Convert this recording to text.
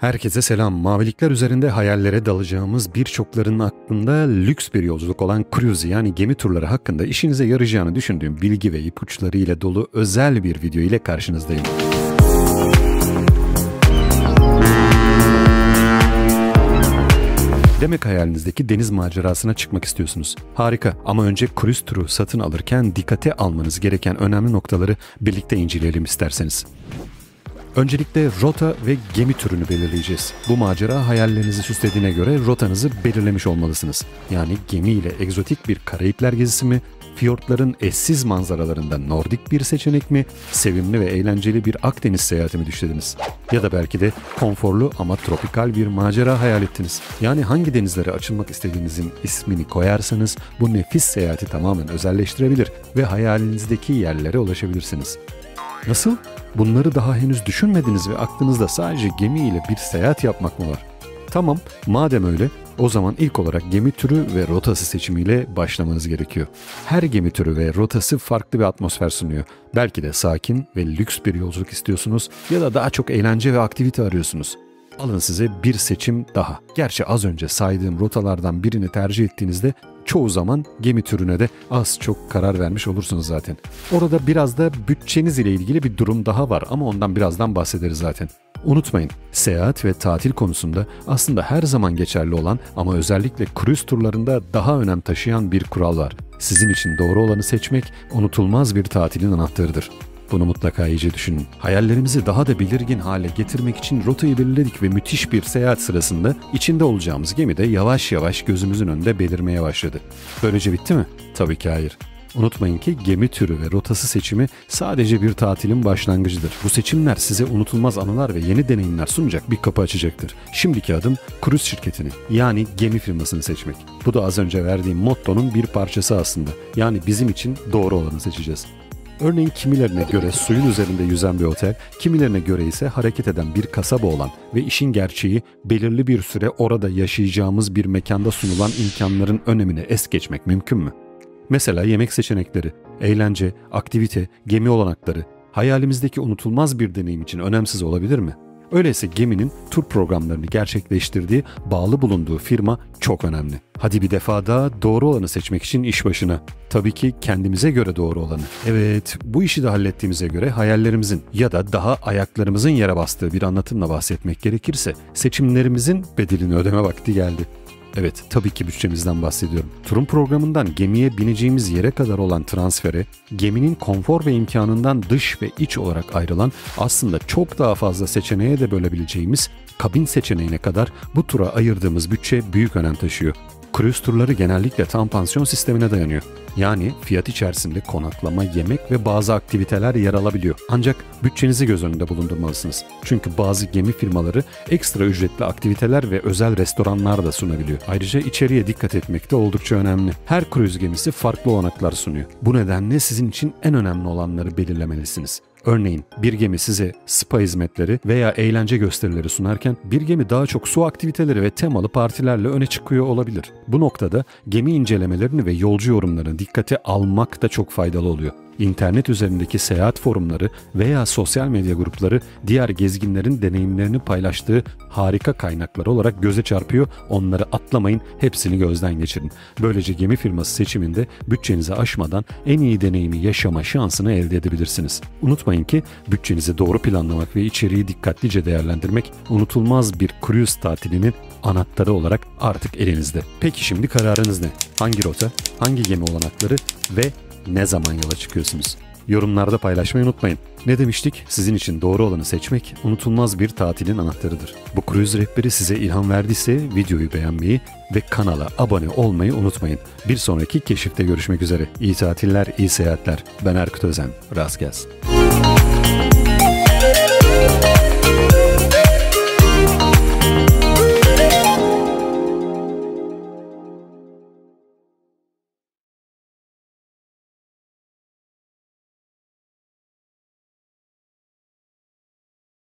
Herkese selam. Mavilikler üzerinde hayallere dalacağımız birçoklarının aklında lüks bir yolculuk olan cruise yani gemi turları hakkında işinize yarayacağını düşündüğüm bilgi ve ipuçları ile dolu özel bir video ile karşınızdayım. Demek hayalinizdeki deniz macerasına çıkmak istiyorsunuz. Harika, ama önce cruise turu satın alırken dikkate almanız gereken önemli noktaları birlikte inceleyelim isterseniz. Öncelikle rota ve gemi türünü belirleyeceğiz. Bu macera hayallerinizi süslediğine göre rotanızı belirlemiş olmalısınız. Yani gemiyle egzotik bir Karayipler gezisi mi, fiyortların eşsiz manzaralarında Nordik bir seçenek mi, sevimli ve eğlenceli bir Akdeniz seyahati mi düşlediniz? Ya da belki de konforlu ama tropikal bir macera hayal ettiniz. Yani hangi denizlere açılmak istediğinizin ismini koyarsanız bu nefis seyahati tamamen özelleştirebilir ve hayalinizdeki yerlere ulaşabilirsiniz. Nasıl? Bunları daha henüz düşünmediniz ve aklınızda sadece gemiyle bir seyahat yapmak mı var? Tamam, madem öyle, o zaman ilk olarak gemi türü ve rotası seçimiyle başlamanız gerekiyor. Her gemi türü ve rotası farklı bir atmosfer sunuyor. Belki de sakin ve lüks bir yolculuk istiyorsunuz ya da daha çok eğlence ve aktivite arıyorsunuz. Alın size bir seçim daha. Gerçi az önce saydığım rotalardan birini tercih ettiğinizde çoğu zaman gemi türüne de az çok karar vermiş olursunuz zaten. Orada biraz da bütçeniz ile ilgili bir durum daha var ama ondan birazdan bahsederiz zaten. Unutmayın, seyahat ve tatil konusunda aslında her zaman geçerli olan ama özellikle cruise turlarında daha önem taşıyan bir kural var. Sizin için doğru olanı seçmek unutulmaz bir tatilin anahtarıdır. Bunu mutlaka iyice düşünün. Hayallerimizi daha da belirgin hale getirmek için rotayı belirledik ve müthiş bir seyahat sırasında içinde olacağımız gemi de yavaş yavaş gözümüzün önünde belirmeye başladı. Böylece bitti mi? Tabii ki hayır. Unutmayın ki gemi türü ve rotası seçimi sadece bir tatilin başlangıcıdır. Bu seçimler size unutulmaz anılar ve yeni deneyimler sunacak bir kapı açacaktır. Şimdiki adım cruise şirketini yani gemi firmasını seçmek. Bu da az önce verdiğim mottonun bir parçası aslında. Yani bizim için doğru olanı seçeceğiz. Örneğin kimilerine göre suyun üzerinde yüzen bir otel, kimilerine göre ise hareket eden bir kasaba olan ve işin gerçeği belirli bir süre orada yaşayacağımız bir mekanda sunulan imkanların önemini es geçmek mümkün mü? Mesela yemek seçenekleri, eğlence, aktivite, gemi olanakları, hayalimizdeki unutulmaz bir deneyim için önemsiz olabilir mi? Öyleyse geminin tur programlarını gerçekleştirdiği, bağlı bulunduğu firma çok önemli. Hadi bir defa daha doğru olanı seçmek için iş başına. Tabii ki kendimize göre doğru olanı. Evet, bu işi de hallettiğimize göre hayallerimizin ya da daha ayaklarımızın yere bastığı bir anlatımla bahsetmek gerekirse seçimlerimizin bedelini ödeme vakti geldi. Evet, tabii ki bütçemizden bahsediyorum. Turun programından gemiye bineceğimiz yere kadar olan transfere, geminin konfor ve imkanından dış ve iç olarak ayrılan aslında çok daha fazla seçeneğe de bölebileceğimiz kabin seçeneğine kadar bu tura ayırdığımız bütçe büyük önem taşıyor. Cruise turları genellikle tam pansiyon sistemine dayanıyor. Yani fiyat içerisinde konaklama, yemek ve bazı aktiviteler yer alabiliyor. Ancak bütçenizi göz önünde bulundurmalısınız. Çünkü bazı gemi firmaları ekstra ücretli aktiviteler ve özel restoranlar da sunabiliyor. Ayrıca içeriye dikkat etmek de oldukça önemli. Her cruise gemisi farklı olanaklar sunuyor. Bu nedenle sizin için en önemli olanları belirlemelisiniz. Örneğin bir gemi size spa hizmetleri veya eğlence gösterileri sunarken bir gemi daha çok su aktiviteleri ve temalı partilerle öne çıkıyor olabilir. Bu noktada gemi incelemelerini ve yolcu yorumlarını dikkate almak da çok faydalı oluyor. İnternet üzerindeki seyahat forumları veya sosyal medya grupları diğer gezginlerin deneyimlerini paylaştığı harika kaynaklar olarak göze çarpıyor. Onları atlamayın, hepsini gözden geçirin. Böylece gemi firması seçiminde bütçenizi aşmadan en iyi deneyimi yaşama şansını elde edebilirsiniz. Unutmayın ki bütçenizi doğru planlamak ve içeriği dikkatlice değerlendirmek unutulmaz bir cruise tatilinin anahtarı olarak artık elinizde. Peki şimdi kararınız ne? Hangi rota, hangi gemi olanakları ve ne zaman yola çıkıyorsunuz? Yorumlarda paylaşmayı unutmayın. Ne demiştik? Sizin için doğru olanı seçmek unutulmaz bir tatilin anahtarıdır. Bu cruise rehberi size ilham verdiyse videoyu beğenmeyi ve kanala abone olmayı unutmayın. Bir sonraki keşifte görüşmek üzere. İyi tatiller, iyi seyahatler. Ben Erkut Özen. Rast gelsin.